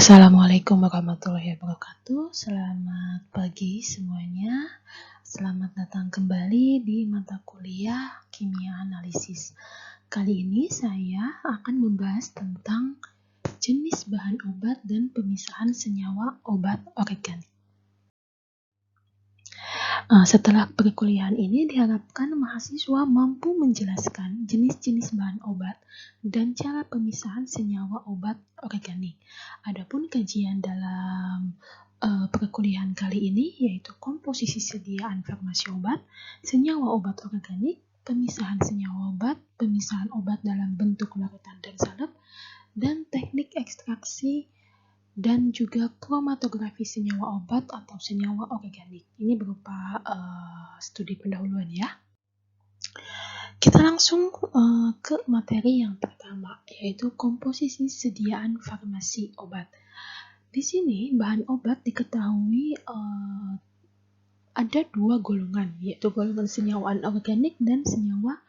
Assalamualaikum warahmatullahi wabarakatuh. Selamat pagi semuanya. Selamat datang kembali di mata kuliah Kimia Analisis. Kali ini saya akan membahas tentang jenis bahan obat dan pemisahan senyawa obat organik. Setelah perkuliahan ini diharapkan mahasiswa mampu menjelaskan jenis-jenis bahan obat dan cara pemisahan senyawa obat organik. Adapun kajian dalam perkuliahan kali ini yaitu komposisi sediaan farmasi obat, senyawa obat organik, pemisahan senyawa obat, pemisahan obat dalam bentuk larutan dan salep, dan teknik ekstraksi dan juga kromatografi senyawa obat atau senyawa organik. Ini berupa studi pendahuluan ya. Kita langsung ke materi yang pertama, yaitu komposisi sediaan farmasi obat. Di sini bahan obat diketahui ada dua golongan, yaitu golongan senyawa anorganik dan senyawa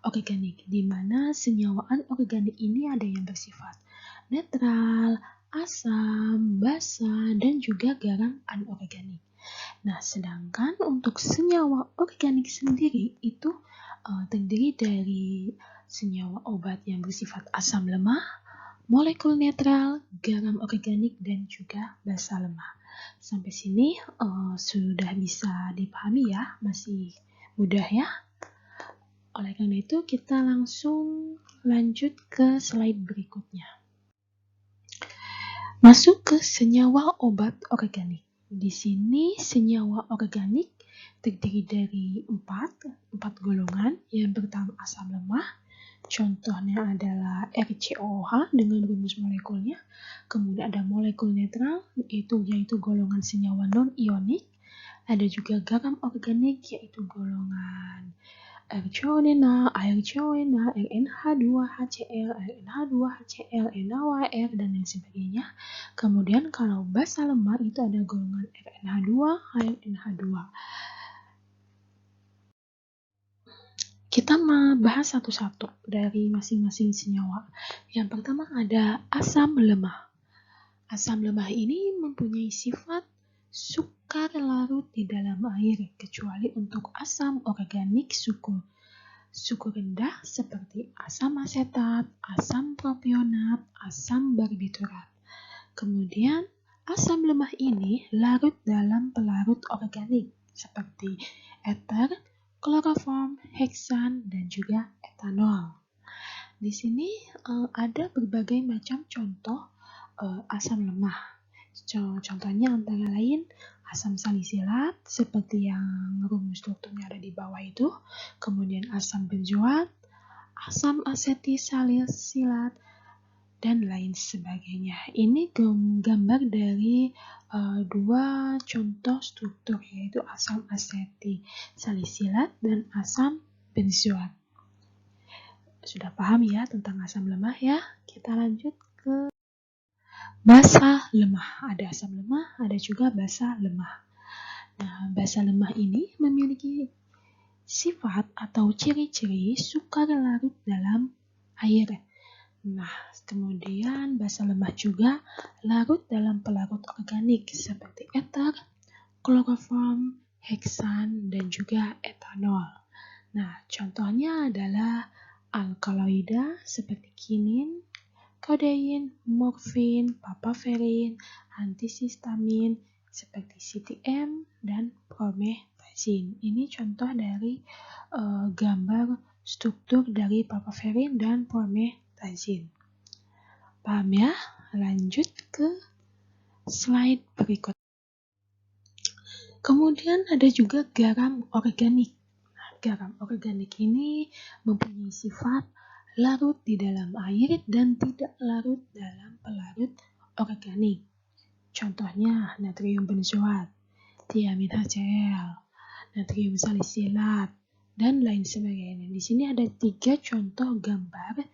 organik, di mana senyawa anorganik ini ada yang bersifat netral, asam, basa, dan juga garam anorganik. Nah, sedangkan untuk senyawa organik sendiri itu terdiri dari senyawa obat yang bersifat asam lemah, molekul netral, garam organik, dan juga basa lemah. Sampai sini sudah bisa dipahami ya, masih mudah ya. Oleh karena itu kita langsung lanjut ke slide berikutnya. Masuk ke senyawa obat organik. Di sini senyawa organik terdiri dari empat golongan. Yang pertama asam lemah, contohnya adalah RCOOH dengan rumus molekulnya. Kemudian ada molekul netral, yaitu golongan senyawa non-ionik. Ada juga garam organik, yaitu golongan RCONA, ARCONA, RNH2HCl, RNH2HCl, NaOH, dan lain sebagainya. Kemudian kalau basa lemah itu ada golongan RNH2, HNH2. Kita bahas satu-satu dari masing-masing senyawa. Yang pertama ada asam lemah. Asam lemah ini mempunyai sifat sukar larut di dalam air, kecuali untuk asam organik suku rendah seperti asam asetat, asam propionat, asam barbiturat. Kemudian asam lemah ini larut dalam pelarut organik seperti eter, kloroform, heksan, dan juga etanol. Di sini ada berbagai macam contoh asam lemah. Contohnya antara lain asam salisilat seperti yang rumus strukturnya ada di bawah itu, kemudian asam benzoat, asam asetilsalisilat, dan lain sebagainya. Ini gambar dari dua contoh struktur, yaitu asam asetilsalisilat dan asam benzoat. Sudah paham ya tentang asam lemah ya? Kita lanjut ke basa lemah. Ada asam lemah, ada juga basa lemah. Nah, basa lemah ini memiliki sifat atau ciri-ciri sukar larut dalam air. Nah, kemudian basa lemah juga larut dalam pelarut organik seperti eter, kloroform, heksan, dan juga etanol. Nah, contohnya adalah alkaloida seperti kinin, kodein, morfin, papaverin, antihistamin seperti CTM dan promethazine. Ini contoh dari gambar struktur dari papaverin dan promethazine. Paham ya? Lanjut ke slide berikut. Kemudian ada juga garam organik. Nah, garam organik ini mempunyai sifat larut di dalam air dan tidak larut dalam pelarut organik. Contohnya natrium benzoat, tiamin HCl, natrium salisilat, dan lain sebagainya. Di sini ada 3 contoh gambar,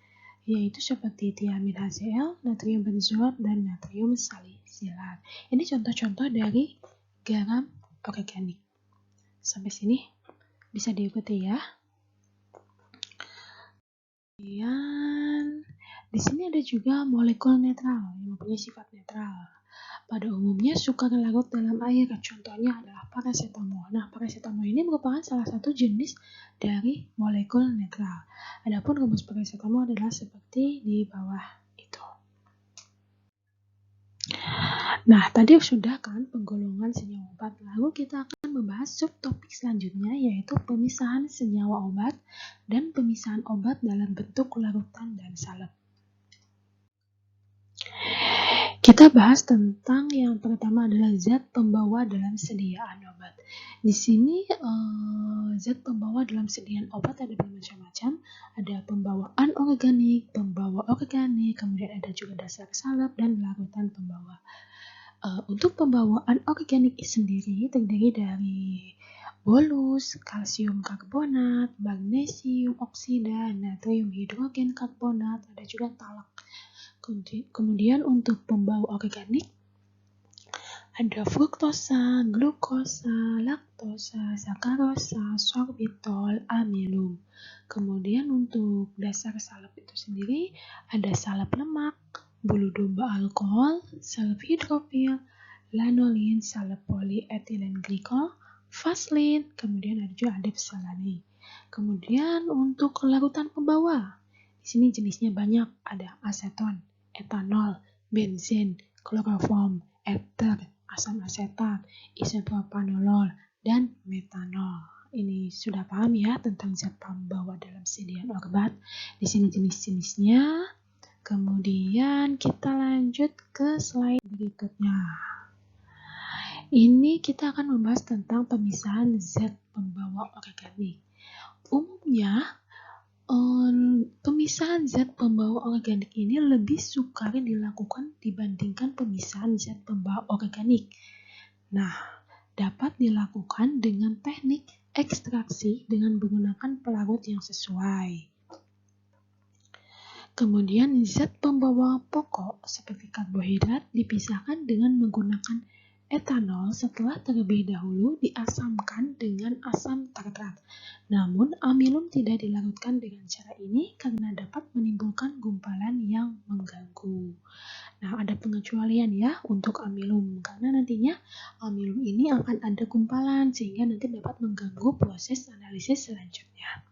yaitu seperti tiamin HCl, natrium benzoat, dan natrium salisilat. Ini contoh-contoh dari garam organik. Sampai sini bisa diikuti ya. Kemudian Di sini ada juga molekul netral yang mempunyai sifat netral. Pada umumnya sukar larut dalam air, contohnya adalah parasetamol. Nah, parasetamol ini merupakan salah satu jenis dari molekul netral. Adapun rumus parasetamol adalah seperti di bawah itu. Nah, tadi sudah kan penggolongan senyawa obat. Lalu kita akan membahas subtopik selanjutnya, yaitu pemisahan senyawa obat dan pemisahan obat dalam bentuk larutan dan salep. Kita bahas tentang yang pertama adalah zat pembawa dalam sediaan obat. Di sini zat pembawa dalam sediaan obat ada bermacam-macam. Ada pembawa anorganik, pembawa organik, kemudian ada juga dasar salep dan larutan pembawa. Untuk pembawa anorganik sendiri terdiri dari bolus, kalsium karbonat, magnesium oksida, natrium hidrogen karbonat, ada juga talak. Kemudian untuk pembawa organik ada fruktosa, glukosa, laktosa, sakarosa, sorbitol, amilum. Kemudian untuk dasar salep itu sendiri ada salep lemak, bulu domba alkohol, salep hidrofil, lanolin, salep polietilen glikol, vaselin, kemudian ada juga adepsalani. Kemudian untuk larutan pembawa, di sini jenisnya banyak, ada aseton, etanol, benzen, kloroform, eter, asam asetat, isopropanolol, dan metanol. Ini sudah paham ya tentang zat pembawa dalam sediaan obat. Di sini jenis-jenisnya. Kemudian kita lanjut ke slide berikutnya. Ini kita akan membahas tentang pemisahan zat pembawa organik. Umumnya pemisahan zat pembawa organik ini lebih sukar dilakukan dibandingkan pemisahan zat pembawa organik. Nah, dapat dilakukan dengan teknik ekstraksi dengan menggunakan pelarut yang sesuai. Kemudian zat pembawa pokok seperti karbohidrat dipisahkan dengan menggunakan etanol setelah terlebih dahulu diasamkan dengan asam tartrat. Namun, amilum tidak dilarutkan dengan cara ini karena dapat menimbulkan gumpalan yang mengganggu. Nah, ada pengecualian ya untuk amilum, karena nantinya amilum ini akan ada gumpalan sehingga nanti dapat mengganggu proses analisis selanjutnya.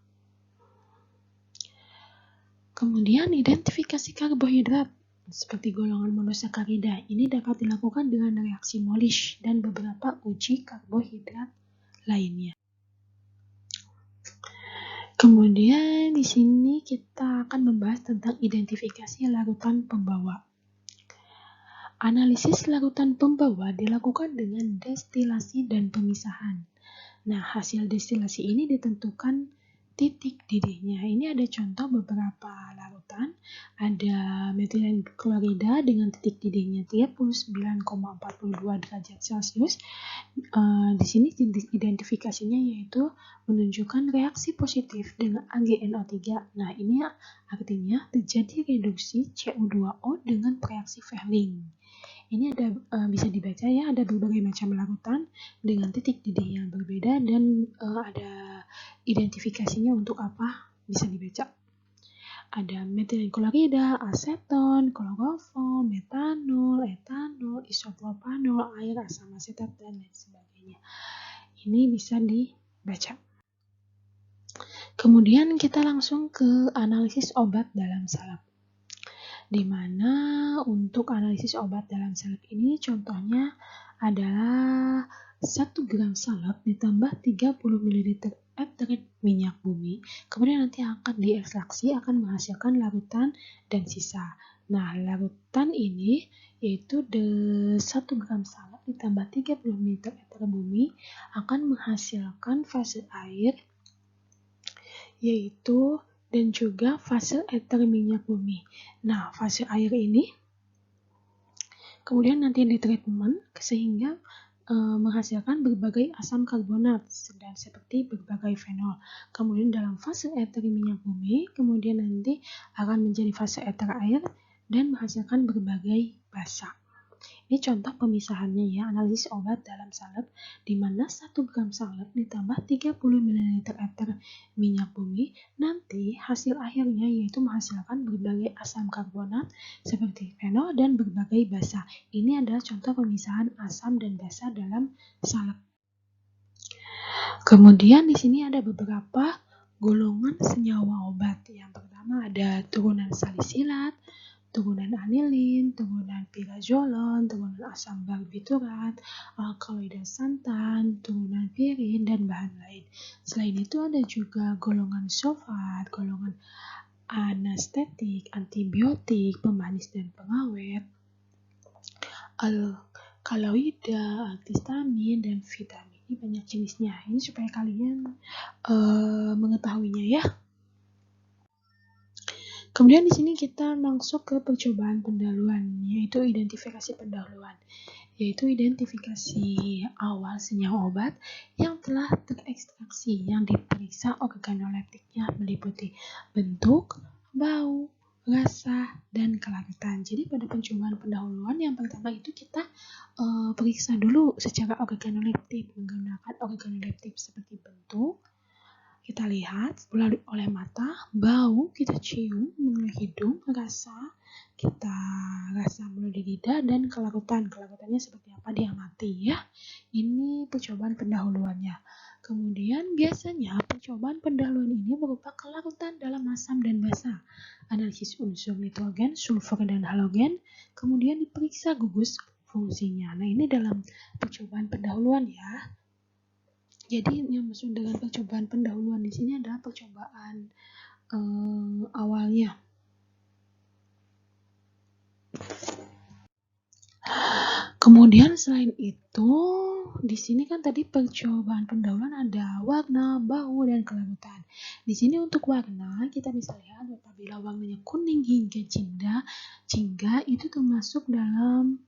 Kemudian, identifikasi karbohidrat seperti golongan monosakarida ini dapat dilakukan dengan reaksi Molish dan beberapa uji karbohidrat lainnya. Kemudian di sini kita akan membahas tentang identifikasi larutan pembawa. Analisis larutan pembawa dilakukan dengan destilasi dan pemisahan. Nah, hasil destilasi ini ditentukan titik didihnya. Ini ada contoh beberapa larutan. Ada metilen klorida dengan titik didihnya 39,42 derajat Celcius. Di sini identifikasinya yaitu menunjukkan reaksi positif dengan AgNO3. Nah, ini artinya terjadi reduksi CO2O dengan reaksi Ferling. Ini ada bisa dibaca ya, ada berbagai macam larutan dengan titik didih yang berbeda dan ada identifikasinya untuk apa bisa dibaca. Ada metilen klorida, aseton, kloroform, metanol, etanol, isopropanol, air, asam asetat, dan lain sebagainya. Ini bisa dibaca. Kemudian kita langsung ke analisis obat dalam salep. Di mana untuk analisis obat dalam salep ini contohnya adalah 1 gram salep ditambah 30 ml eter minyak bumi, kemudian nanti akan diekstraksi, akan menghasilkan larutan dan sisa. Nah, larutan ini yaitu 1 gram salep ditambah 30 ml eter bumi akan menghasilkan fase air yaitu dan juga fase eter minyak bumi. Nah, fase air ini kemudian nanti ditreatment sehingga menghasilkan berbagai asam karbonat dan seperti berbagai fenol. Kemudian dalam fase eter minyak bumi, kemudian nanti akan menjadi fase eter air dan menghasilkan berbagai basa. Ini contoh pemisahannya ya, analisis obat dalam salep, di mana 1 gram salep ditambah 30 ml eter minyak bumi, nanti hasil akhirnya yaitu menghasilkan berbagai asam karbonat seperti fenol dan berbagai basa. Ini adalah contoh pemisahan asam dan basa dalam salep. Kemudian di sini ada beberapa golongan senyawa obat. Yang pertama ada turunan salisilat, turunan anilin, turunan pirazolon, turunan asam barbiturat, alkaloida santan, turunan pirin, dan bahan lain. Selain itu ada juga golongan sulfat, golongan anestetik, antibiotik, pemanis dan pengawet, alkaloida, antihistamin, dan vitamin. Ini banyak jenisnya. Ini supaya kalian mengetahuinya ya. Kemudian di sini kita masuk ke percobaan pendahuluan, yaitu identifikasi pendahuluan, yaitu identifikasi awal senyawa obat yang telah terekstraksi, yang diperiksa organoleptiknya meliputi bentuk, bau, rasa, dan kelarutan. Jadi pada percobaan pendahuluan yang pertama itu kita periksa dulu secara organoleptik menggunakan organoleptik seperti bentuk, kita lihat melalui oleh mata, bau kita cium melalui hidung, rasa kita rasa melalui lidah, dan kelarutan. Kelarutannya seperti apa diamati ya. Ini percobaan pendahuluannya. Kemudian biasanya percobaan pendahuluan ini berupa kelarutan dalam asam dan basa, analisis unsur nitrogen, sulfur, dan halogen, kemudian diperiksa gugus fungsinya. Nah ini dalam percobaan pendahuluan ya. Jadi yang maksud dengan percobaan pendahuluan di sini adalah percobaan awalnya. Kemudian selain itu, di sini kan tadi percobaan pendahuluan ada warna, bau, dan kelarutan. Di sini untuk warna kita bisa lihat apabila warnanya kuning hingga jingga itu termasuk dalam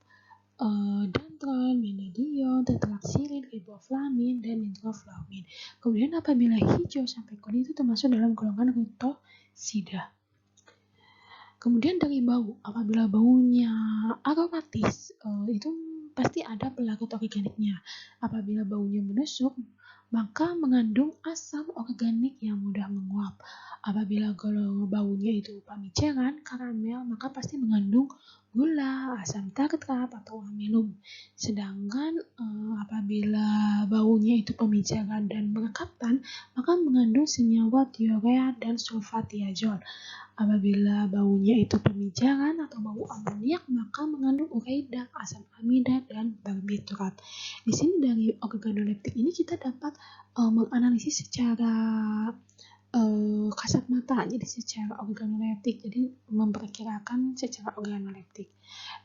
dantron, menadion, tetraxilin, riboflamin, dan nitroflamin. Kemudian apabila hijau sampai kuning itu termasuk dalam golongan rutosida. Kemudian dari bau, apabila baunya aromatis, itu pasti ada pelarut organiknya. Apabila baunya menusuk, maka mengandung asam organik yang mudah menguap. Apabila kalau baunya itu pamiceran, karamel, maka pasti mengandung gula, asam tartar, atau amilum. Sedangkan apabila baunya itu pemijaran dan merekatkan, maka mengandung senyawa tiurea dan sulfatiazol. Apabila baunya itu pemijaran atau bau amoniak, maka mengandung ureida, asam amida, dan barbiturat. Di sini dari organoleptik ini kita dapat menganalisis secara kasat mata, jadi secara organoleptik, jadi memperkirakan secara organoleptik.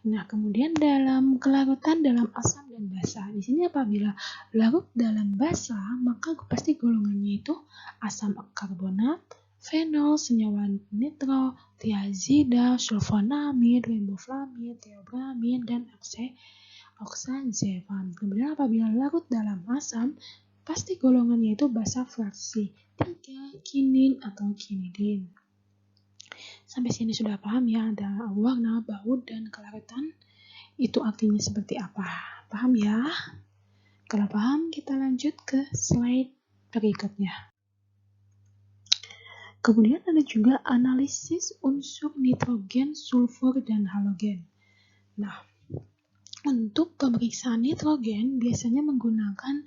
Nah, kemudian dalam kelarutan dalam asam dan basa, di sini apabila larut dalam basa, maka pasti golongannya itu asam karbonat, fenol, senyawa nitro, tiazida, sulfonamid, riboflamin, theobramin, dan oxazepam. Kemudian apabila larut dalam asam, pasti golongannya itu basa fraksi 3, kinin atau kinidin. Sampai sini sudah paham ya, ada warna, bau, dan kelarutan itu artinya seperti apa. Paham ya? Kalau paham, kita lanjut ke slide berikutnya. Kemudian ada juga analisis unsur nitrogen, sulfur, dan halogen. Nah, untuk pemeriksaan nitrogen biasanya menggunakan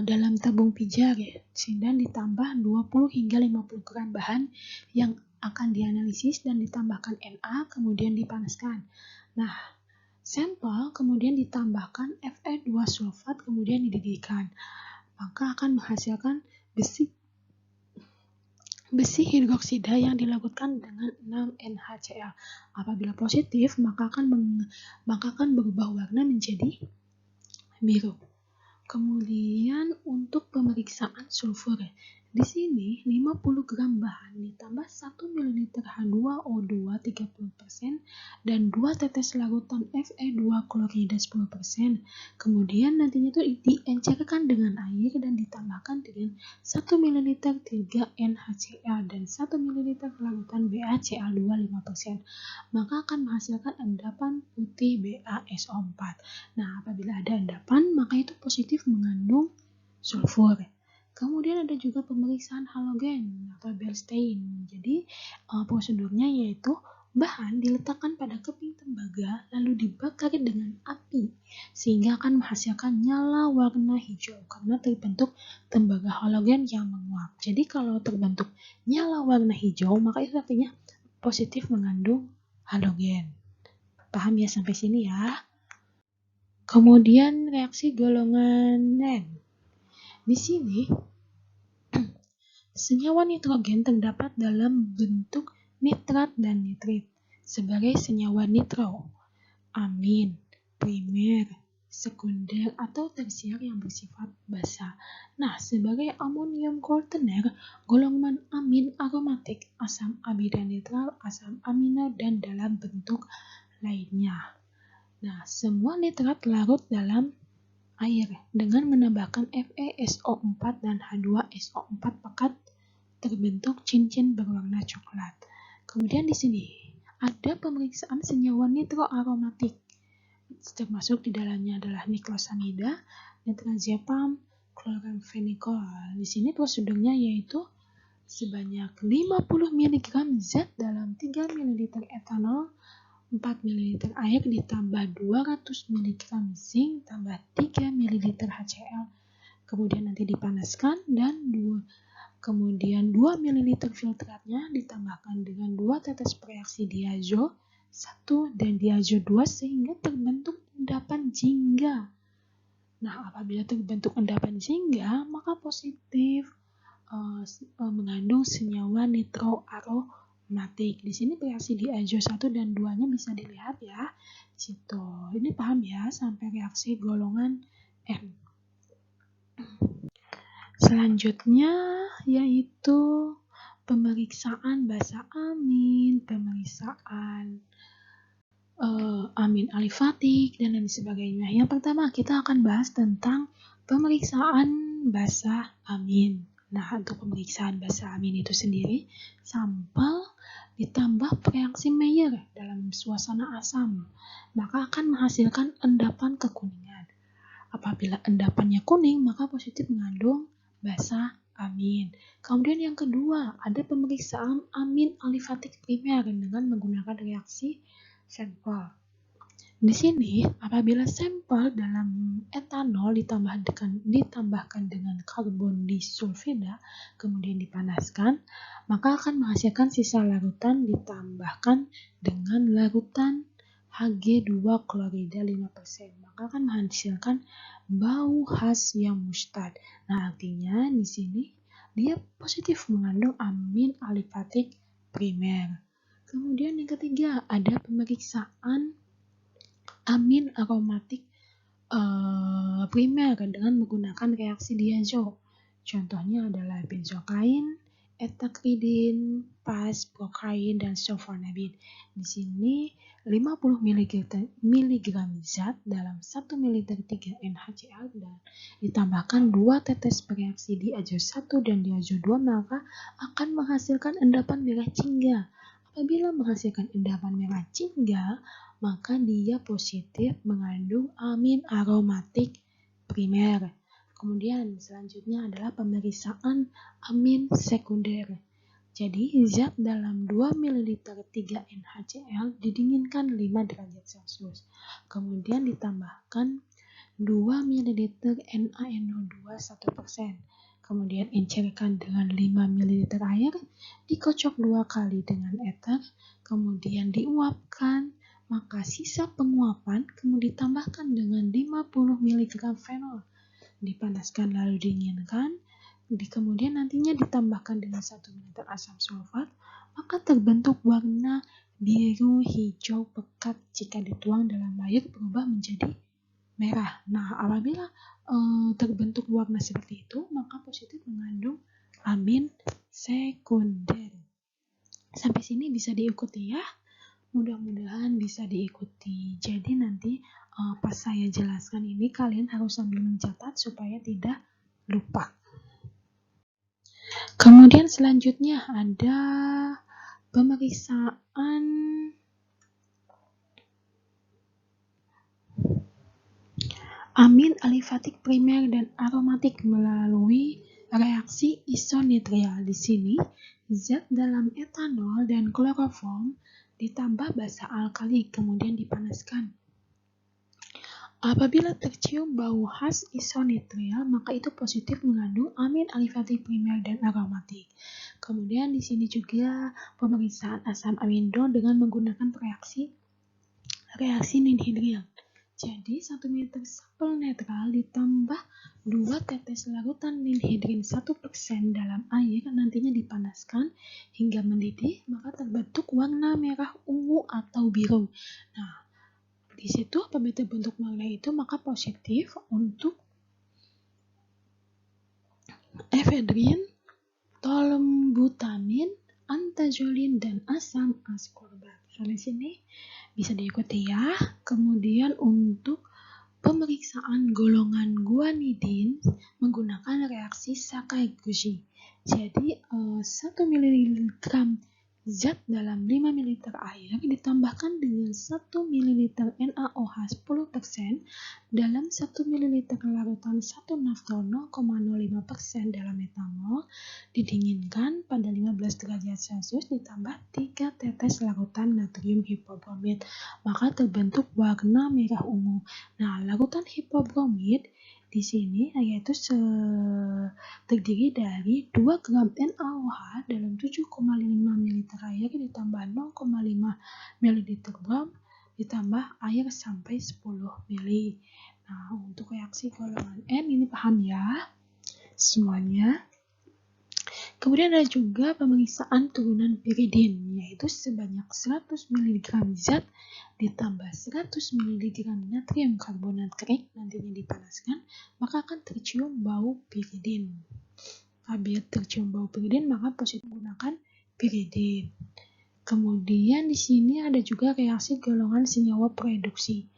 dalam tabung pijar ya, sehingga ditambah 20 hingga 50 gram bahan yang akan dianalisis dan ditambahkan Na, kemudian dipanaskan. Nah, sampel kemudian ditambahkan Fe2 sulfat, kemudian dididihkan. Maka akan menghasilkan besi hidroksida yang dilarutkan dengan 6 NaCl. Apabila positif, maka akan berubah warna menjadi biru. Kemudian untuk pemeriksaan sulfur, Di sini 50 gram bahan ditambah 1 ml H2O2 30% dan 2 tetes larutan Fe2 klorida 10%. Kemudian nantinya itu diencerkan dengan air dan ditambahkan dengan 1 ml 3NaCl dan 1 ml larutan BaCl2 5%. Maka akan menghasilkan endapan putih BaSO4. Nah, apabila ada endapan, maka itu positif mengandung sulfur. Kemudian ada juga pemeriksaan halogen atau Bernstein. Jadi prosedurnya yaitu bahan diletakkan pada keping tembaga lalu dibakar dengan api sehingga akan menghasilkan nyala warna hijau karena terbentuk tembaga halogen yang menguap. Jadi kalau terbentuk nyala warna hijau maka itu artinya positif mengandung halogen. Paham ya sampai sini ya? Kemudian reaksi golongan N. Di sini senyawa nitrogen terdapat dalam bentuk nitrat dan nitrit sebagai senyawa nitro, amin, primer, sekunder atau tersier yang bersifat basa. Nah, sebagai amonium quaterner, golongan amin aromatik, asam amida netral, asam amino dan dalam bentuk lainnya. Nah, semua nitrat larut dalam air dengan menambahkan FeSO4 dan H2SO4 pekat terbentuk cincin berwarna coklat. Kemudian di sini ada pemeriksaan senyawa nitroaromatik, termasuk di dalamnya adalah niklosamida, nitrazepam, chloramphenicol. Di sini prosedurnya yaitu sebanyak 50 mg zat dalam 3 ml etanol, 4 ml air ditambah 200 mg zinc tambah 3 ml HCl. Kemudian nanti dipanaskan dan kemudian 2 ml filtratnya ditambahkan dengan 2 tetes pereaksi diazo 1 dan diazo 2 sehingga terbentuk endapan jingga. Nah, apabila terbentuk endapan jingga, maka positif mengandung senyawa nitroaromatik. Di sini reaksi diazo 1 dan 2-nya bisa dilihat ya. Situ. Ini paham ya sampai reaksi golongan N. Selanjutnya yaitu pemeriksaan basa amin, pemeriksaan amin alifatik dan lain sebagainya. Yang pertama kita akan bahas tentang pemeriksaan basa amin. Nah, untuk pemeriksaan basa amin itu sendiri, sampel ditambah reaksi Mayer dalam suasana asam, maka akan menghasilkan endapan kekuningan. Apabila endapannya kuning, maka positif mengandung basa amin. Kemudian yang kedua, ada pemeriksaan amin alifatik primer dengan menggunakan reaksi sampel. Di sini, apabila sampel dalam etanol ditambahkan dengan karbon disulfida, kemudian dipanaskan, maka akan menghasilkan sisa larutan ditambahkan dengan larutan Hg2 klorida 5%, maka akan menghasilkan bau khas yang mustad. Nah, artinya di sini dia positif mengandung amin alifatik primer. Kemudian yang ketiga, ada pemeriksaan amin aromatik primer dengan menggunakan reaksi diazo. Contohnya adalah benzokain, etakridin, pas, prokain, dan sulfonamid. Di sini 50 mg zat dalam 1 ml 3NaCl dan ditambahkan 2 tetes bereaksi diazo 1 dan diazo 2 maka akan menghasilkan endapan merah jingga. Apabila menghasilkan endapan merah jingga, maka dia positif mengandung amin aromatik primer. Kemudian selanjutnya adalah pemeriksaan amin sekunder. Jadi zat dalam 2 ml 3NaCl didinginkan 5 derajat Celcius. Kemudian ditambahkan 2 ml NaNO2 1%. Kemudian encerkan dengan 5 ml air, dikocok 2 kali dengan ether, kemudian diuapkan, maka sisa penguapan kemudian ditambahkan dengan 50 mg fenol, dipanaskan lalu dinginkan, kemudian nantinya ditambahkan dengan 1 ml asam sulfat, maka terbentuk warna biru hijau pekat. Jika dituang dalam air berubah menjadi merah. Nah, apabila terbentuk warna seperti itu, maka positif mengandung amin sekunder. Sampai sini bisa diikuti ya. Mudah-mudahan bisa diikuti. Jadi nanti pas saya jelaskan ini kalian harus sambil mencatat supaya tidak lupa. Kemudian selanjutnya ada pemeriksaan amin alifatik primer dan aromatik melalui reaksi isonitrial. Di sini zat dalam etanol dan kloroform ditambah basa alkali kemudian dipanaskan. Apabila tercium bau khas isonitrial, maka itu positif mengandung amin alifatik primer dan aromatik. Kemudian di sini juga pemeriksaan asam amino dengan menggunakan reaksi ninhidril. Jadi 1 ml sampel netral ditambah 2 tetes larutan ninhidrin 1% dalam air nantinya dipanaskan hingga mendidih, maka terbentuk warna merah ungu atau biru. Nah, di situ apabila terbentuk warna itu maka positif untuk efedrin, tolumbutamin, antazolin, dan asam askorbat. Soalnya sini bisa diikuti ya. Kemudian untuk pemeriksaan golongan guanidin menggunakan reaksi Sakai-Guchi. Jadi 1 ml zat dalam 5 ml air ditambahkan dengan 1 ml NaOH 10% dalam 1 ml larutan 1 naftal 0,05% dalam etanol didinginkan pada 15 derajat Celcius ditambah 3 tetes larutan natrium hipobromid, maka terbentuk warna merah ungu. Nah, larutan hipobromid di sini yaitu terdiri dari 2 gram NaOH dalam 7,5 ml air ditambah 0,5 ml brom ditambah air sampai 10 ml. Nah, untuk reaksi golongan N ini paham ya semuanya. Kemudian ada juga pemeriksaan turunan piridin, yaitu sebanyak 100 mg zat ditambah 100 mg natrium karbonat kering nantinya dipanaskan, maka akan tercium bau piridin. Apabila tercium bau piridin, maka positif menggunakan piridin. Kemudian di sini ada juga reaksi golongan senyawa produksi.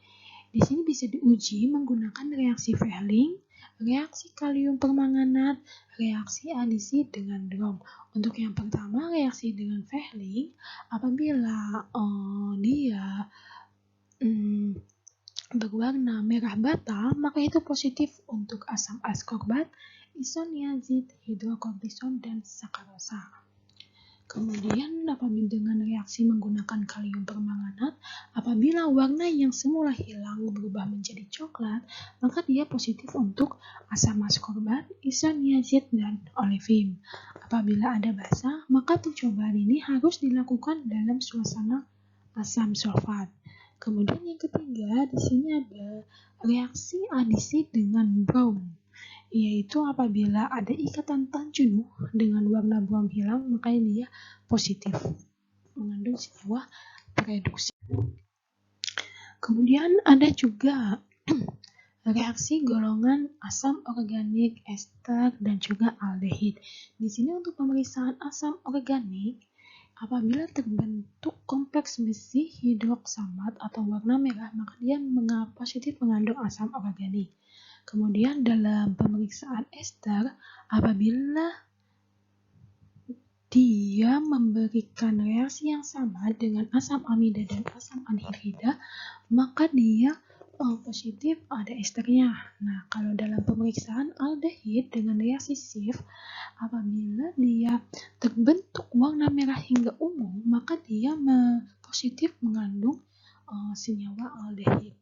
Di sini bisa diuji menggunakan reaksi Fehling, reaksi kalium permanganat, reaksi adisi dengan brom. Untuk yang pertama, reaksi dengan Fehling, apabila dia berwarna merah bata, maka itu positif untuk asam askorbat, isoniazid, hidrokortison, dan sakarosa. Kemudian apabila dengan reaksi menggunakan kalium permanganat, apabila warna yang semula hilang berubah menjadi coklat, maka dia positif untuk asam askorbat, isoniazid, dan olefin. Apabila ada basa, maka percobaan ini harus dilakukan dalam suasana asam sulfat. Kemudian yang ketiga, di sini ada reaksi adisi dengan brom, yaitu apabila ada ikatan tan jenuh dengan warna brom hilang, maka dia positif mengandung senyawa reduksi. Kemudian ada juga reaksi golongan asam organik, ester, dan juga aldehid. Di sini untuk pemeriksaan asam organik, apabila terbentuk kompleks besi hidroksamat atau warna merah, maka dia positif mengandung asam organik. Kemudian dalam pemeriksaan ester, apabila dia memberikan reaksi yang sama dengan asam amida dan asam anhidrida, maka dia positif ada esternya. Nah, kalau dalam pemeriksaan aldehid dengan reaksi Schiff, apabila dia terbentuk warna merah hingga ungu, maka dia positif mengandung senyawa aldehid.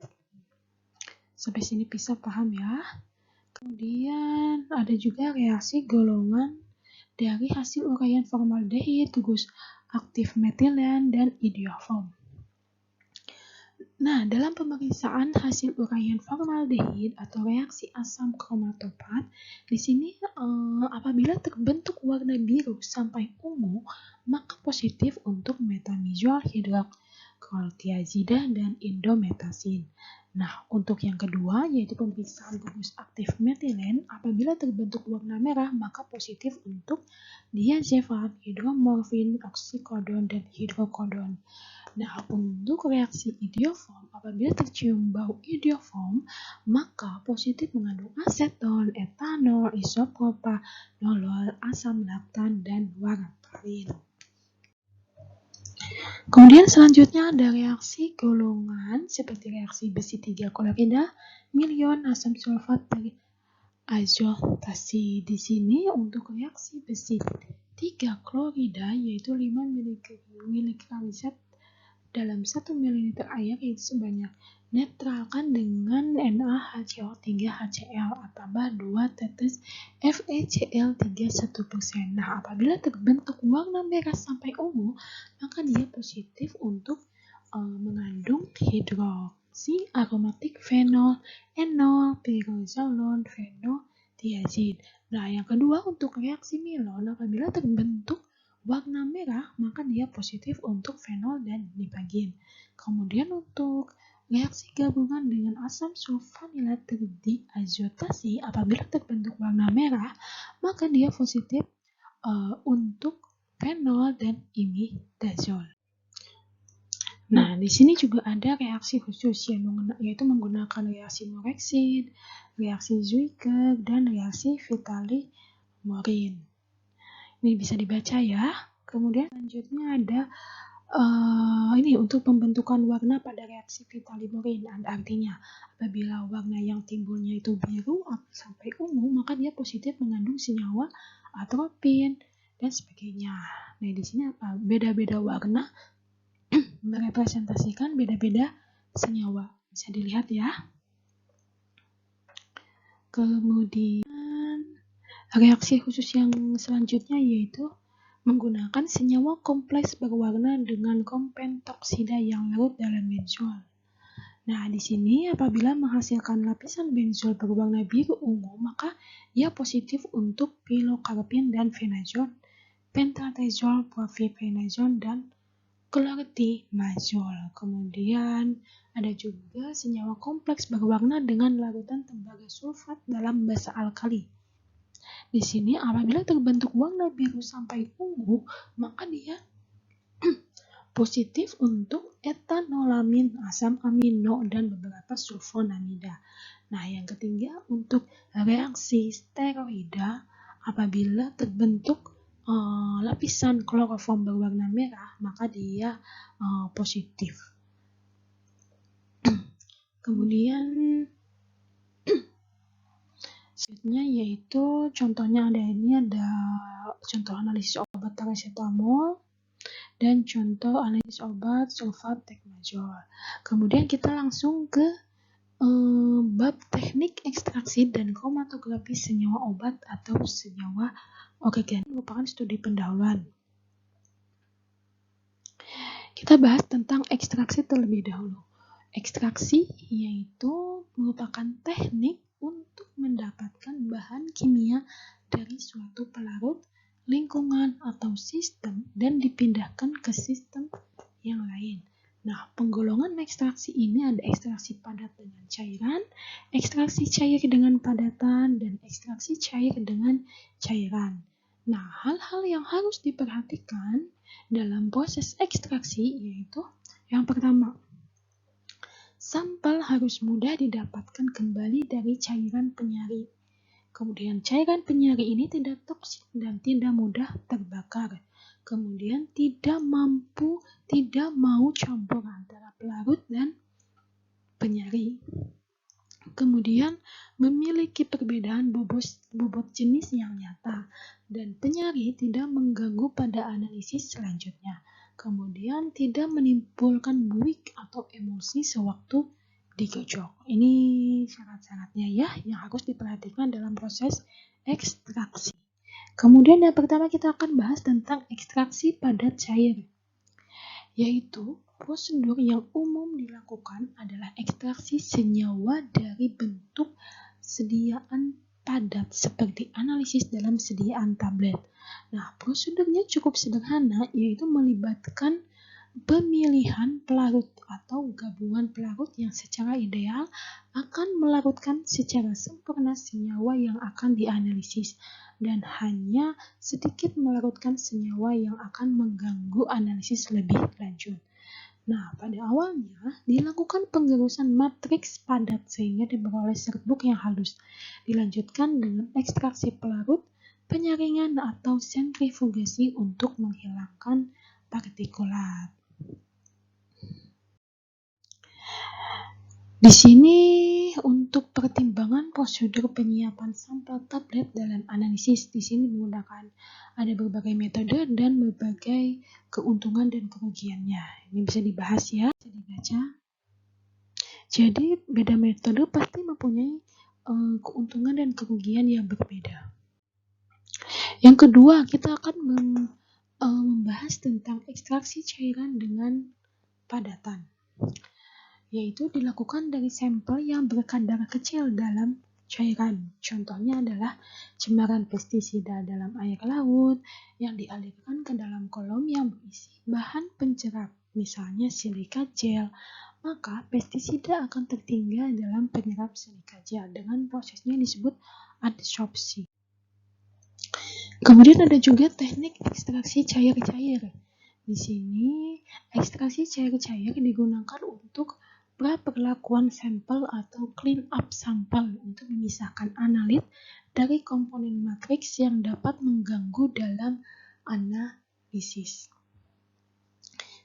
Sampai sini bisa paham ya. Kemudian ada juga reaksi golongan dari hasil uraian formaldehid, tugas aktif metilen, dan idioform. Nah, dalam pemeriksaan hasil uraian formaldehid atau reaksi asam kromatopat, di sini apabila terbentuk warna biru sampai ungu, maka positif untuk metamizol hidrok. koltiazida, dan indometasin. Nah, untuk yang kedua yaitu pemeriksaan gugus aktif metilen. Apabila terbentuk warna merah, maka positif untuk diazefat, hidromorfin, oksikodon, dan hidrokodon. Nah, untuk reaksi idioform, apabila tercium bau idioform, maka positif mengandung aseton, etanol, isopropanolol, asam laktan, dan warfarin. Kemudian selanjutnya ada reaksi golongan seperti reaksi besi 3 klorida, milion, asam sulfat, dan azotasi. Di sini untuk reaksi besi 3 klorida yaitu 5 mg zat dalam 1 ml air itu sebanyak. Netralkan dengan NaHCO3HCl tambah 2 tetes FeCl3 1%. Nah, apabila terbentuk warna merah sampai ungu, maka dia positif untuk mengandung hidroksi aromatik fenol, enol, pirozolon, fenotiazid. Nah, yang kedua untuk reaksi milon, apabila terbentuk warna merah, maka dia positif untuk fenol dan nipagin. Kemudian untuk reaksi gabungan dengan asam sulfanilat diazotasi, apabila terbentuk warna merah, maka dia positif untuk fenol dan imidazol. Nah, di sini juga ada reaksi khusus yaitu menggunakan reaksi Morexid, reaksi Zuiker, dan reaksi Vitali-Morin. Ini bisa dibaca ya. Kemudian selanjutnya ada ini untuk pembentukan warna pada reaksi Vitali-Morin. Artinya apabila warna yang timbulnya itu biru sampai ungu, maka dia positif mengandung senyawa atropin dan sebagainya. Nah, di sini apa? Beda-beda warna merepresentasikan beda-beda senyawa. Bisa dilihat ya. Kemudian reaksi khusus yang selanjutnya yaitu menggunakan senyawa kompleks berwarna dengan kompentoksida yang larut dalam benzol. Nah, di sini apabila menghasilkan lapisan benzol berwarna biru ungu, maka ia positif untuk pilokarpin dan fenazon, pentatazol, propipenazon, dan clotrimazol. Kemudian ada juga senyawa kompleks berwarna dengan larutan tembaga sulfat dalam basa alkali. Di sini apabila terbentuk warna biru sampai ungu, maka dia positif untuk etanolamin, asam amino, dan beberapa sulfonamida. Nah, yang ketiga untuk reaksi steroida, apabila terbentuk lapisan kloroform berwarna merah, maka dia positif. Kemudian selanjutnya yaitu contohnya ada contoh analisis obat paracetamol dan contoh analisis obat sulfat tekmazol. Kemudian kita langsung ke bab teknik ekstraksi dan kromatografi senyawa obat atau senyawa organik. Merupakan studi pendahuluan. Kita bahas tentang ekstraksi terlebih dahulu. Ekstraksi yaitu merupakan teknik untuk mendapatkan bahan kimia dari suatu pelarut, lingkungan, atau sistem dan dipindahkan ke sistem yang lain. Nah, penggolongan ekstraksi ini ada ekstraksi padat dengan cairan, ekstraksi cair dengan padatan, dan ekstraksi cair dengan cairan. Nah, hal-hal yang harus diperhatikan dalam proses ekstraksi yaitu yang pertama, sampel harus mudah didapatkan kembali dari cairan penyari. Kemudian cairan penyari ini tidak toksik dan tidak mudah terbakar. Kemudian tidak mau campur antara pelarut dan penyari. Kemudian memiliki perbedaan bobot jenis yang nyata dan penyari tidak mengganggu pada analisis selanjutnya. Kemudian tidak menimbulkan buik atau emosi sewaktu digocok. Ini syarat-syaratnya ya yang harus diperhatikan dalam proses ekstraksi. Kemudian yang pertama kita akan bahas tentang ekstraksi padat cair, yaitu prosedur yang umum dilakukan adalah ekstraksi senyawa dari bentuk sediaan padat seperti analisis dalam sediaan tablet. Nah, prosedurnya cukup sederhana yaitu melibatkan pemilihan pelarut atau gabungan pelarut yang secara ideal akan melarutkan secara sempurna senyawa yang akan dianalisis dan hanya sedikit melarutkan senyawa yang akan mengganggu analisis lebih lanjut. Nah, pada awalnya dilakukan penggerusan matriks padat sehingga diperoleh serbuk yang halus. Dilanjutkan dengan ekstraksi pelarut, penyaringan atau sentrifugasi untuk menghilangkan partikulat. Di sini untuk pertimbangan prosedur penyiapan sampel tablet dalam analisis di sini menggunakan ada berbagai metode dan berbagai keuntungan dan kerugiannya. Ini bisa dibahas ya, bisa dibaca. Jadi beda metode pasti mempunyai keuntungan dan kerugian yang berbeda. Yang kedua, kita akan membahas tentang ekstraksi cairan dengan padatan, yaitu dilakukan dari sampel yang berkadar kecil dalam cairan. Contohnya adalah cemaran pestisida dalam air laut yang dialirkan ke dalam kolom yang berisi bahan pencerap, misalnya silika gel. Maka pestisida akan tertinggal dalam penyerap silika gel dengan prosesnya disebut adsorpsi. Kemudian ada juga teknik ekstraksi cair-cair. Di sini ekstraksi cair-cair digunakan untuk praperlakuan sampel atau clean up sampel untuk memisahkan analit dari komponen matriks yang dapat mengganggu dalam analisis.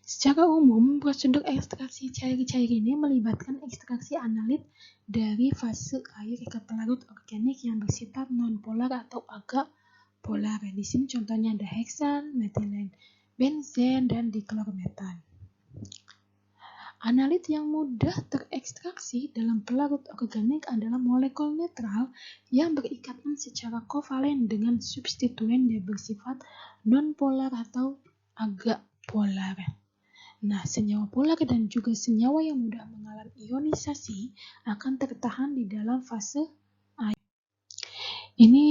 Secara umum, prosedur ekstraksi cair-cair ini melibatkan ekstraksi analit dari fase air ke pelarut organik yang bersifat non-polar atau agak polar. Di sini contohnya ada heksan, metilen, benzen, dan diklormetan. Analit yang mudah terekstraksi dalam pelarut organik adalah molekul netral yang berikatan secara kovalen dengan substituen yang bersifat non-polar atau agak polar. Nah, senyawa polar dan juga senyawa yang mudah mengalami ionisasi akan tertahan di dalam fase air. Ini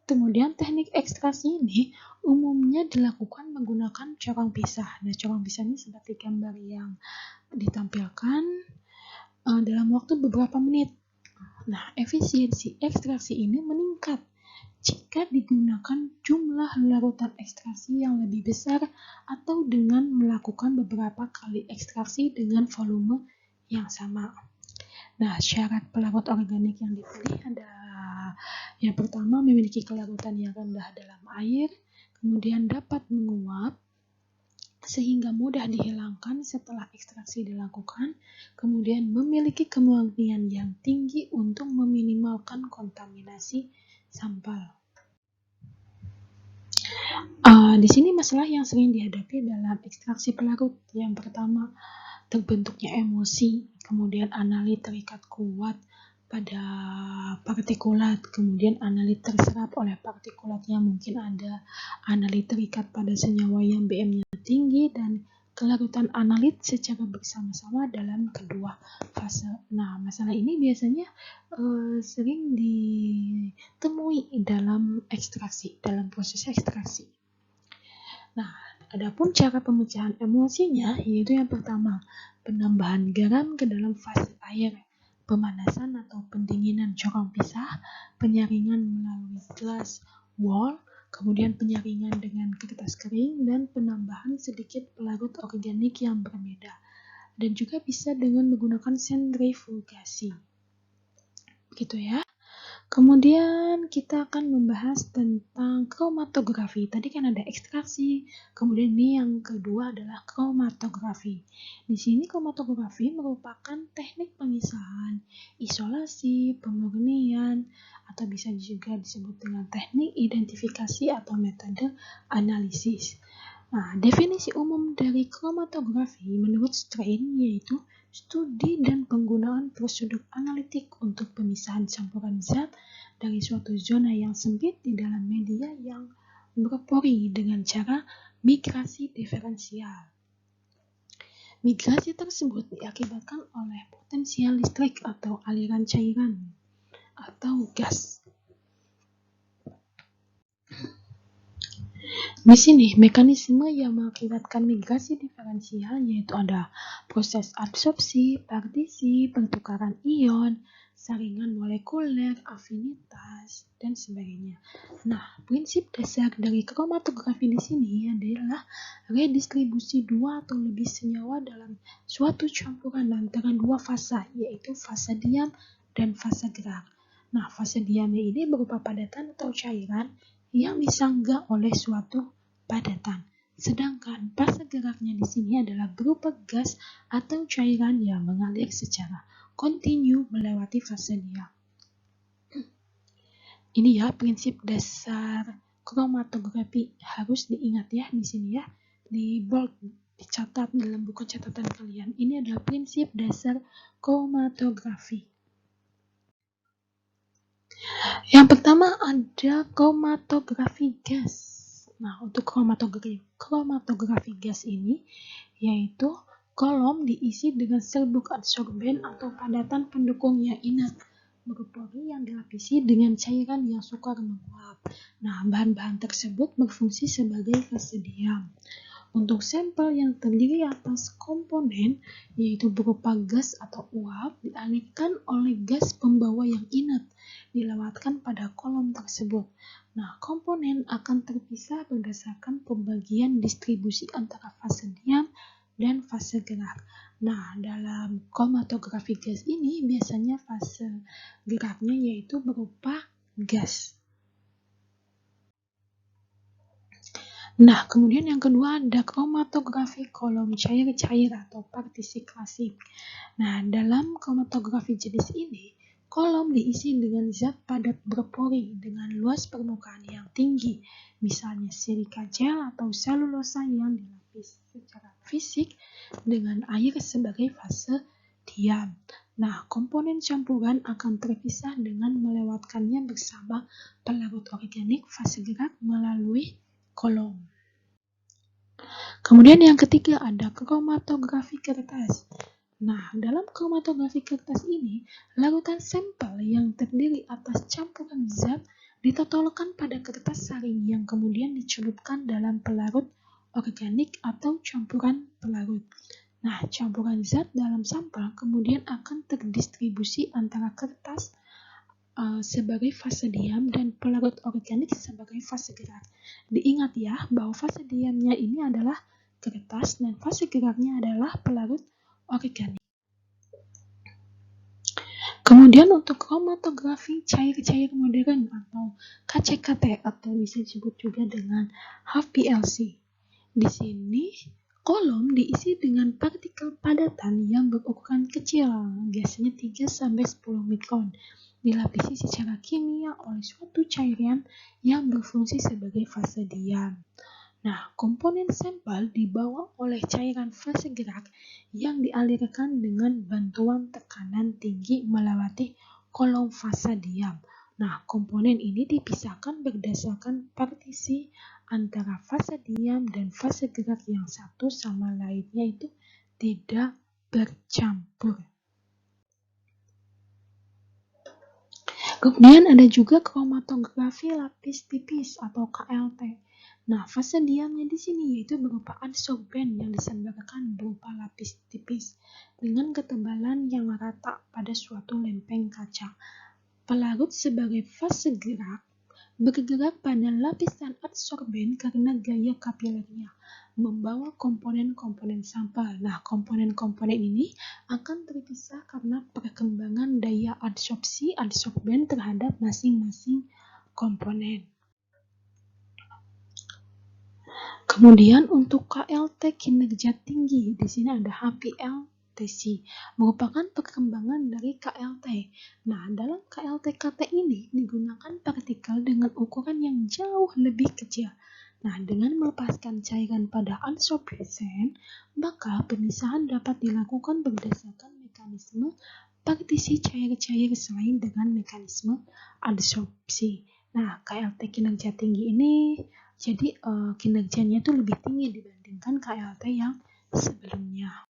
kemudian teknik ekstraksi ini umumnya dilakukan menggunakan corong pisah. Nah, corong pisah ini seperti gambar yang ditampilkan dalam waktu beberapa menit. Nah, efisiensi ekstraksi ini meningkat jika digunakan jumlah larutan ekstraksi yang lebih besar atau dengan melakukan beberapa kali ekstraksi dengan volume yang sama. Nah, syarat pelarut organik yang dipilih adalah yang pertama memiliki kelarutan yang rendah dalam air, kemudian dapat menguap sehingga mudah dihilangkan setelah ekstraksi dilakukan, kemudian memiliki kemurnian yang tinggi untuk meminimalkan kontaminasi sampel. Di sini masalah yang sering dihadapi dalam ekstraksi pelarut. Yang pertama, terbentuknya emosi, kemudian analit terikat kuat pada partikulat, kemudian analit terserap oleh partikulatnya, mungkin ada analit terikat pada senyawa yang BM-nya tinggi, dan kelarutan analit secara bersama-sama dalam kedua fase. Nah, masalah ini biasanya sering ditemui dalam ekstraksi, dalam proses ekstraksi. Nah, adapun cara pemecahan emulsinya yaitu yang pertama, penambahan garam ke dalam fase air, pemanasan atau pendinginan corong pisah, penyaringan melalui glass wall, kemudian penyaringan dengan kertas kering, dan penambahan sedikit pelarut organik yang berbeda. Dan juga bisa dengan menggunakan sentrifugasi. Begitu ya. Kemudian kita akan membahas tentang kromatografi. Tadi kan ada ekstraksi, kemudian ini yang kedua adalah kromatografi. Di sini kromatografi merupakan teknik pemisahan, isolasi, pemurnian, atau bisa juga disebut dengan teknik identifikasi atau metode analisis. Nah, definisi umum dari kromatografi menurut Strain yaitu studi dan penggunaan prosedur analitik untuk pemisahan campuran zat dari suatu zona yang sempit di dalam media yang berpori dengan cara migrasi diferensial. Migrasi tersebut diakibatkan oleh potensial listrik atau aliran cairan atau gas. Di sini, mekanisme yang mengakibatkan migrasi diferensial yaitu ada proses absorpsi, partisi, pertukaran ion, saringan molekuler, afinitas, dan sebagainya. Nah, prinsip dasar dari kromatografi di sini adalah redistribusi dua atau lebih senyawa dalam suatu campuran antara dua fasa, yaitu fase diam dan fase gerak. Nah, fase diamnya ini berupa padatan atau cairan yang disanggah oleh suatu padatan. Sedangkan fase geraknya di sini adalah berupa gas atau cairan yang mengalir secara kontinu melewati fase diam. Ini ya prinsip dasar kromatografi, harus diingat ya di sini ya, di bold, dicatat dalam buku catatan kalian. Ini adalah prinsip dasar kromatografi. Yang pertama ada kromatografi gas. Nah, untuk kromatografi gas ini yaitu kolom diisi dengan serbuk adsorben atau padatan pendukung yang inert berpori yang dilapisi dengan cairan yang sukar menguap. Nah, bahan-bahan tersebut berfungsi sebagai fase diam. Untuk sampel yang terdiri atas komponen, yaitu berupa gas atau uap, dialirkan oleh gas pembawa yang inert, dilewatkan pada kolom tersebut. Nah, komponen akan terpisah berdasarkan pembagian distribusi antara fase diam dan fase gerak. Nah, dalam kromatografi gas ini biasanya fase geraknya yaitu berupa gas. Nah, kemudian yang kedua ada kromatografi kolom cair-cair atau partisi klasik. Nah, dalam kromatografi jenis ini, kolom diisi dengan zat padat berpori dengan luas permukaan yang tinggi, misalnya silika gel atau selulosa yang dilapis secara fisik dengan air sebagai fase diam. Nah, komponen campuran akan terpisah dengan melewatkannya bersama pelarut organik fase gerak melalui kolom. Kemudian yang ketiga ada kromatografi kertas. Nah, dalam kromatografi kertas ini, larutan sampel yang terdiri atas campuran zat ditotolkan pada kertas saring yang kemudian dicelupkan dalam pelarut organik atau campuran pelarut. Nah, campuran zat dalam sampel kemudian akan terdistribusi antara kertas sebagai fase diam dan pelarut organik sebagai fase gerak. Diingat ya bahwa fase diamnya ini adalah kertas dan fase geraknya adalah pelarut organik. Kemudian untuk kromatografi cair-cair modern atau KCKT atau bisa disebut juga dengan HPLC. Di sini kolom diisi dengan partikel padatan yang berukuran kecil, biasanya 3-10 mikron. Dilapisi secara kimia oleh suatu cairan yang berfungsi sebagai fase diam. Nah, komponen sampel dibawa oleh cairan fase gerak yang dialirkan dengan bantuan tekanan tinggi melewati kolom fase diam. Nah, komponen ini dipisahkan berdasarkan partisi antara fase diam dan fase gerak yang satu sama lainnya itu tidak bercampur. Kemudian ada juga kromatografi lapis tipis atau KLT. Nah, fase diamnya di sini yaitu berupa adsorben yang disebarkan berupa lapis tipis dengan ketebalan yang rata pada suatu lempeng kaca. Pelarut sebagai fase gerak bergerak pada lapisan adsorben karena gaya kapilernya, membawa komponen-komponen sampel. Nah, komponen-komponen ini akan terpisah karena perkembangan daya adsorpsi adsorben terhadap masing-masing komponen. Kemudian untuk KLT kinerja tinggi, di sini ada HPLTC, merupakan perkembangan dari KLT. Nah, dalam KLT-KT ini digunakan partikel dengan ukuran yang jauh lebih kecil. Nah, dengan melepaskan cairan pada adsorpsen, maka pemisahan dapat dilakukan berdasarkan mekanisme partisi cair-cair selain dengan mekanisme adsorpsi. Nah, KLT kinerja tinggi ini jadi kinerjanya itu lebih tinggi dibandingkan KLT yang sebelumnya.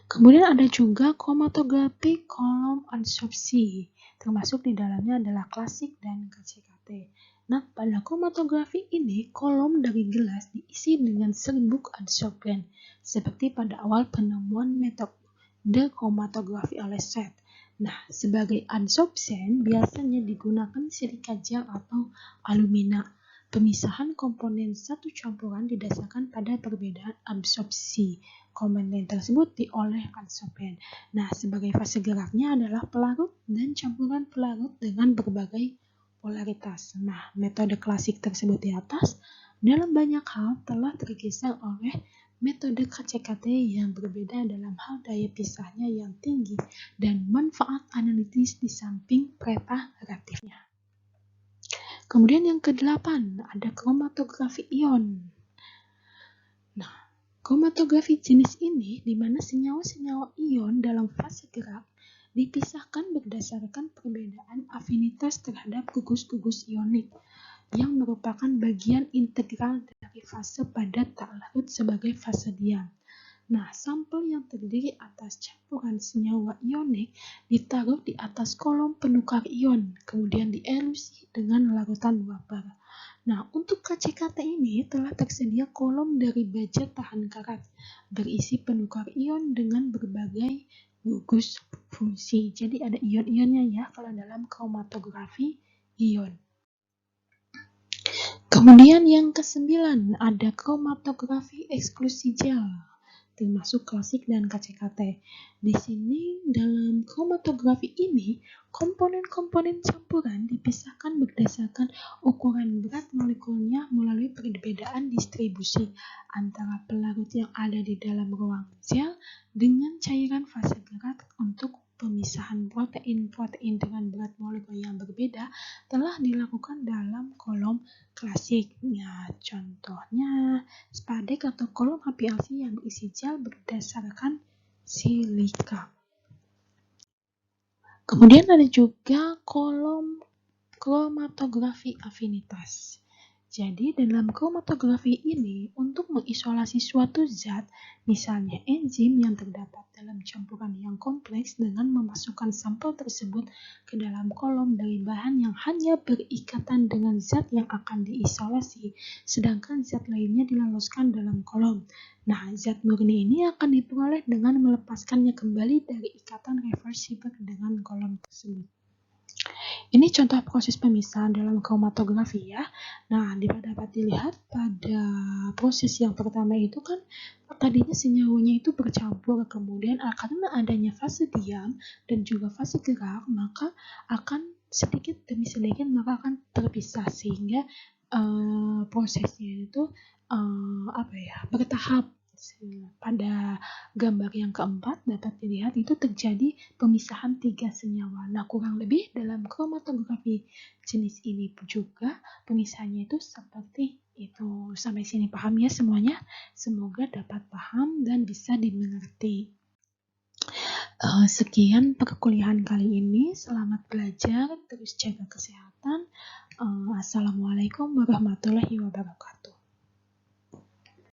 Kemudian ada juga kromatografi kolom adsorpsi, termasuk di dalamnya adalah klasik dan KCKT. Nah, pada kromatografi ini, kolom dari gelas diisi dengan serbuk adsorben, seperti pada awal penemuan metode kromatografi oleh Seth. Nah, sebagai adsorpsen biasanya digunakan silika gel atau alumina. Pemisahan komponen satu campuran didasarkan pada perbedaan absorpsi. Komponen tersebut diolah adsorben. Nah, sebagai fase geraknya adalah pelarut dan campuran pelarut dengan berbagai polaritas. Nah, metode klasik tersebut di atas dalam banyak hal telah tergeser oleh metode KCKT yang berbeda dalam hal daya pisahnya yang tinggi dan manfaat analitis di samping peta relatifnya. Kemudian yang ke-8 ada kromatografi ion. Nah, kromatografi jenis ini di mana senyawa-senyawa ion dalam fase gerak dipisahkan berdasarkan perbedaan afinitas terhadap gugus-gugus ionik yang merupakan bagian integral dari fase padat tak larut sebagai fase diam. Nah, sampel yang terdiri atas campuran senyawa ionik ditaruh di atas kolom penukar ion, kemudian dielusi dengan larutan wafer. Nah, untuk KCKT ini telah tersedia kolom dari baja tahan karat, berisi penukar ion dengan berbagai gugus fungsi. Jadi ada ion-ionnya ya kalau dalam kromatografi ion. Kemudian yang ke-9 ada kromatografi eksklusi gel, termasuk klasik dan KCKT. Di sini dalam kromatografi ini komponen-komponen campuran dipisahkan berdasarkan ukuran berat molekulnya melalui perbedaan distribusi antara pelarut yang ada di dalam ruang gel dengan cairan fase gerak. Untuk pemisahan protein-protein dengan berat molekul yang berbeda telah dilakukan dalam kolom klasik. Ya, contohnya spadek atau kolom HPLC yang berisi gel berdasarkan silika. Kemudian ada juga kolom kromatografi afinitas. Jadi dalam kromatografi ini untuk mengisolasi suatu zat, misalnya enzim yang terdapat dalam campuran yang kompleks dengan memasukkan sampel tersebut ke dalam kolom dari bahan yang hanya berikatan dengan zat yang akan diisolasi, sedangkan zat lainnya diloloskan dalam kolom. Nah, zat murni ini akan diperoleh dengan melepaskannya kembali dari ikatan reversibel dengan kolom tersebut. Ini contoh proses pemisahan dalam kromatografi ya. Nah, dapat dilihat pada proses yang pertama itu kan tadinya senyawanya itu bercampur, kemudian karena adanya fase diam dan juga fase gerak, maka akan sedikit demi sedikit maka akan terpisah sehingga prosesnya itu bertahap. Pada gambar yang keempat dapat dilihat itu terjadi pemisahan 3 senyawa. Nah, kurang lebih dalam kromatografi jenis ini juga pemisahannya itu seperti itu. Sampai sini paham ya semuanya? Semoga dapat paham dan bisa dimengerti. Sekian perkuliahan kali ini. Selamat belajar, terus jaga kesehatan. Assalamualaikum warahmatullahi wabarakatuh.